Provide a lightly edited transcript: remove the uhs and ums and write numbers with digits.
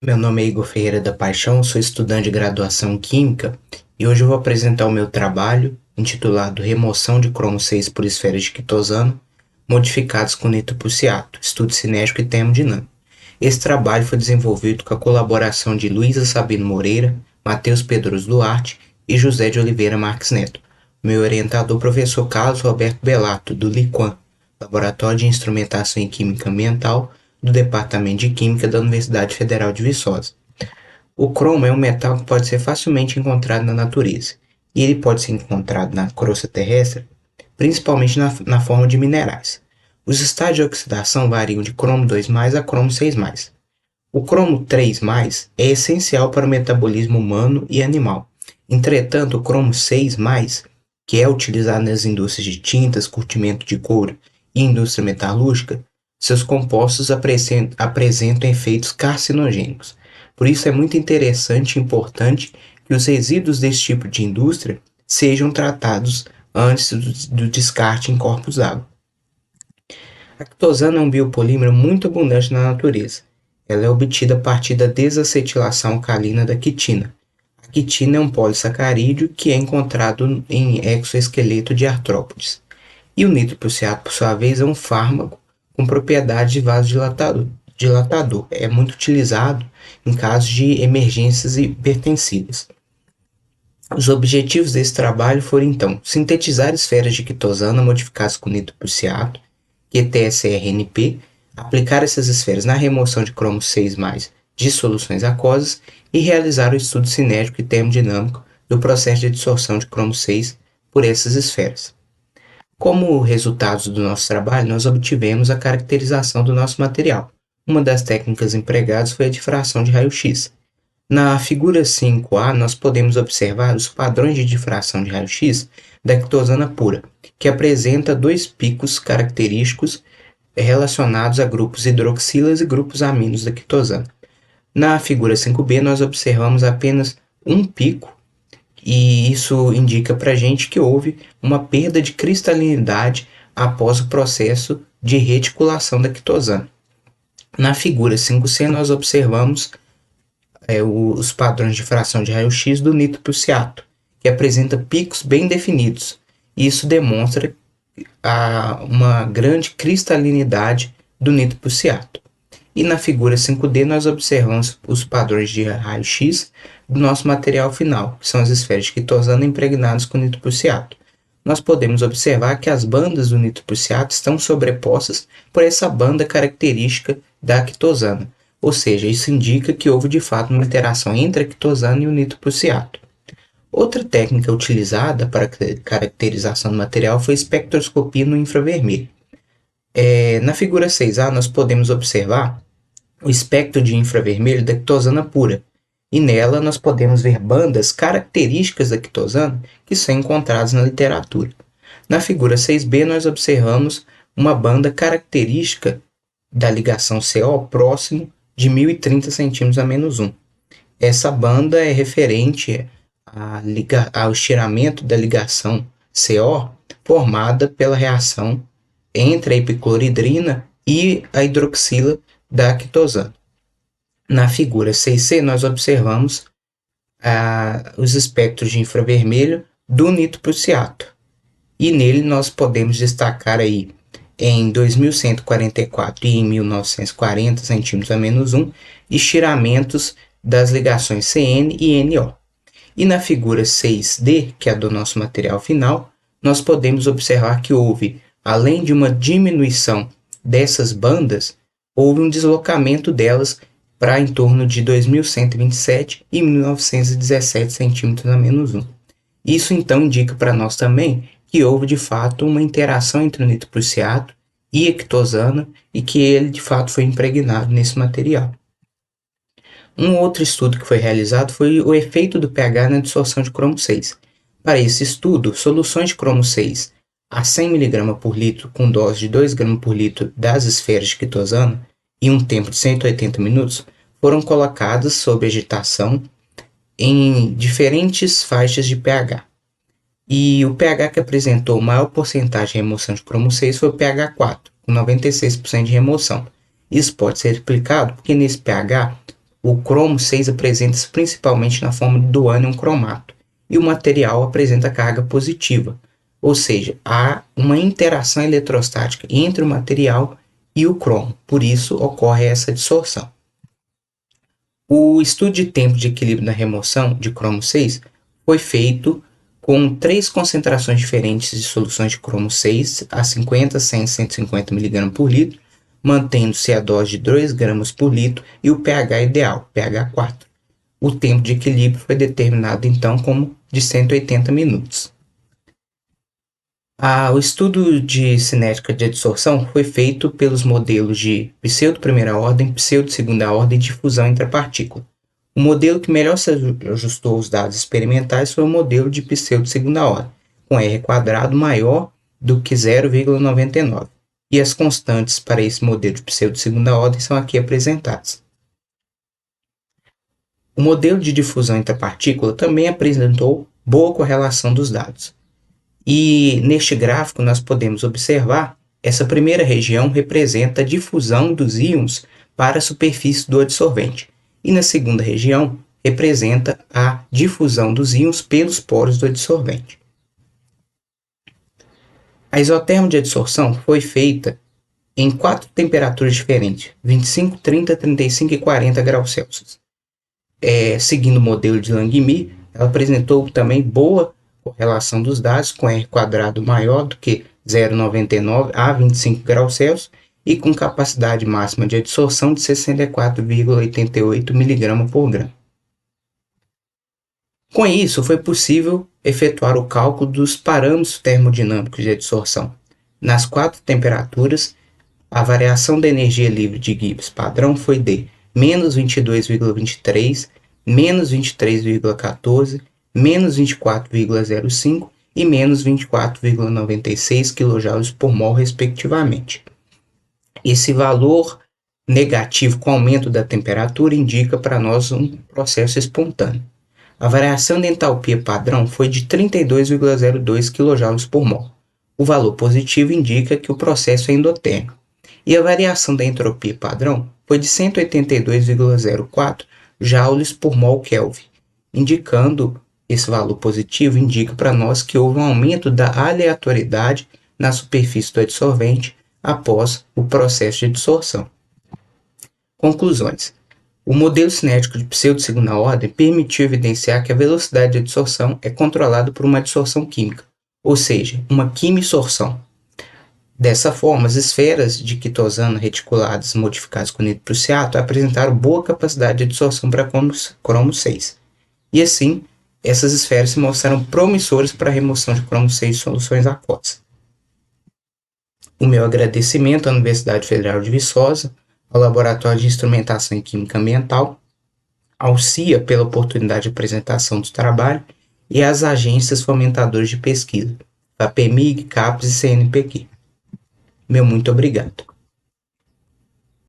Meu nome é Igor Ferreira da Paixão, sou estudante de graduação em Química e hoje eu vou apresentar o meu trabalho intitulado Remoção de cromo 6 por esferas de quitosano modificados com nitroprusiato, estudo cinético e termodinâmico. Esse trabalho foi desenvolvido com a colaboração de Luísa Sabino Moreira, Matheus Pedroso Duarte e José de Oliveira Marques Neto. Meu orientador, professor Carlos Roberto Bellato, do LIQUAM, Laboratório de Instrumentação em Química Ambiental, do Departamento de Química da Universidade Federal de Viçosa. O cromo é um metal que pode ser facilmente encontrado na natureza, e ele pode ser encontrado na crosta terrestre, principalmente na forma de minerais. Os estágios de oxidação variam de cromo 2+, a cromo 6+. O cromo 3+, é essencial para o metabolismo humano e animal. Entretanto, o cromo 6+, que é utilizado nas indústrias de tintas, curtimento de couro e indústria metalúrgica, seus compostos apresentam efeitos carcinogênicos. Por isso é muito interessante e importante que os resíduos desse tipo de indústria sejam tratados antes do descarte em corpos d'água. A quitosana é um biopolímero muito abundante na natureza. Ela é obtida a partir da desacetilação alcalina da quitina. A quitina é um polissacarídeo que é encontrado em exoesqueleto de artrópodes. E o nitroprusiato, por sua vez, é um fármaco com propriedades de vasodilatador. É muito utilizado em casos de emergências hipertensivas. Os objetivos desse trabalho foram, então, sintetizar esferas de quitosana modificadas com nitroprusiato, QTSRNP, aplicar essas esferas na remoção de cromo 6+, de soluções aquosas e realizar o estudo cinético e termodinâmico do processo de adsorção de cromo 6 por essas esferas. Como resultados do nosso trabalho, nós obtivemos a caracterização do nosso material. Uma das técnicas empregadas foi a difração de raio-x. Na figura 5A, nós podemos observar os padrões de difração de raio-x da quitosana pura, que apresenta dois picos característicos relacionados a grupos hidroxilas e grupos aminos da quitosana. Na figura 5B, nós observamos apenas um pico, e isso indica para a gente que houve uma perda de cristalinidade após o processo de reticulação da quitosana. Na figura 5C, nós observamos os padrões de fração de raio-x do nitroprusiato, que apresenta picos bem definidos. Isso demonstra uma grande cristalinidade do nitroprusiato. E na figura 5D nós observamos os padrões de raio-x do nosso material final, que são as esferas de quitosana impregnadas com nitroprusiato. Nós podemos observar que as bandas do nitroprusiato estão sobrepostas por essa banda característica da quitosana, ou seja, isso indica que houve de fato uma interação entre a quitosana e o nitroprusiato. Outra técnica utilizada para a caracterização do material foi a espectroscopia no infravermelho. Na figura 6A nós podemos observar o espectro de infravermelho da quitosana pura, e nela nós podemos ver bandas características da quitosana que são encontradas na literatura. Na figura 6B nós observamos uma banda característica da ligação CO próximo de 1030 centímetros a -1. Essa banda é referente ao estiramento da ligação CO formada pela reação entre a epicloridrina e a hidroxila da quitosana. Na figura 6C, nós observamos os espectros de infravermelho do nitroprusiato. E nele nós podemos destacar aí em 2144 e em 1940 centímetros a -1 estiramentos das ligações CN e NO. E na figura 6D, que é a do nosso material final, nós podemos observar que houve, além de uma diminuição dessas bandas, houve um deslocamento delas para em torno de 2127 e 1917 centímetros a -1. Isso então indica para nós também que houve de fato uma interação entre o nitroprusiato e a quitosana e que ele de fato foi impregnado nesse material. Um outro estudo que foi realizado foi o efeito do pH na dissorção de cromo 6. Para esse estudo, soluções de cromo 6 a 100 mg por litro com dose de 2 g por litro das esferas de quitosana e um tempo de 180 minutos foram colocadas sob agitação em diferentes faixas de pH. E o pH que apresentou maior porcentagem de remoção de cromo 6 foi o pH 4, com 96% de remoção. Isso pode ser explicado porque nesse pH O cromo 6 apresenta-se principalmente na forma do ânion cromato, e o material apresenta carga positiva, ou seja, há uma interação eletrostática entre o material e o cromo, por isso ocorre essa dissorção. O estudo de tempo de equilíbrio na remoção de cromo 6 foi feito com 3 concentrações diferentes de soluções de cromo 6 a 50, 100 e 150 mg por litro, mantendo-se a dose de 2 gramas por litro e o pH ideal, pH 4. O tempo de equilíbrio foi determinado então como de 180 minutos. O estudo de cinética de adsorção foi feito pelos modelos de pseudo-primeira ordem, pseudo-segunda ordem e difusão intrapartícula. O modelo que melhor se ajustou aos dados experimentais foi o modelo de pseudo-segunda ordem, com R quadrado maior do que 0,99. E as constantes para esse modelo de pseudo-segunda ordem são aqui apresentadas. O modelo de difusão intrapartícula também apresentou boa correlação dos dados. E neste gráfico nós podemos observar essa primeira região representa a difusão dos íons para a superfície do adsorvente. E na segunda região representa a difusão dos íons pelos poros do adsorvente. A isotermo de adsorção foi feita em 4 temperaturas diferentes, 25, 30, 35 e 40 graus Celsius. Seguindo o modelo de Langmuir, ela apresentou também boa correlação dos dados com R quadrado maior do que 0,99 a 25 graus Celsius e com capacidade máxima de adsorção de 64,88 mg por grama. Com isso, foi possível efetuar o cálculo dos parâmetros termodinâmicos de adsorção. Nas 4 temperaturas, a variação da energia livre de Gibbs padrão foi de menos 22,23, menos 23,14, menos 24,05 e menos 24,96 kJ por mol, respectivamente. Esse valor negativo com aumento da temperatura indica para nós um processo espontâneo. A variação da entalpia padrão foi de 32,02 kJ por mol. O valor positivo indica que o processo é endotérmico. E a variação da entropia padrão foi de 182,04 joules por mol Kelvin, indicando esse valor positivo indica para nós que houve um aumento da aleatoriedade na superfície do adsorvente após o processo de adsorção. Conclusões. O modelo cinético de pseudo-segunda ordem permitiu evidenciar que a velocidade de adsorção é controlada por uma adsorção química, ou seja, uma quimisorção. Dessa forma, as esferas de quitosano reticuladas modificadas com nitro-prussiato apresentaram boa capacidade de adsorção para cromo 6. E assim, essas esferas se mostraram promissoras para a remoção de cromo 6 de soluções aquosas. O meu agradecimento à Universidade Federal de Viçosa, ao Laboratório de Instrumentação em Química Ambiental, ao CIA pela oportunidade de apresentação do trabalho e às agências fomentadoras de pesquisa, FAPEMIG, CAPES e CNPq. Meu muito obrigado.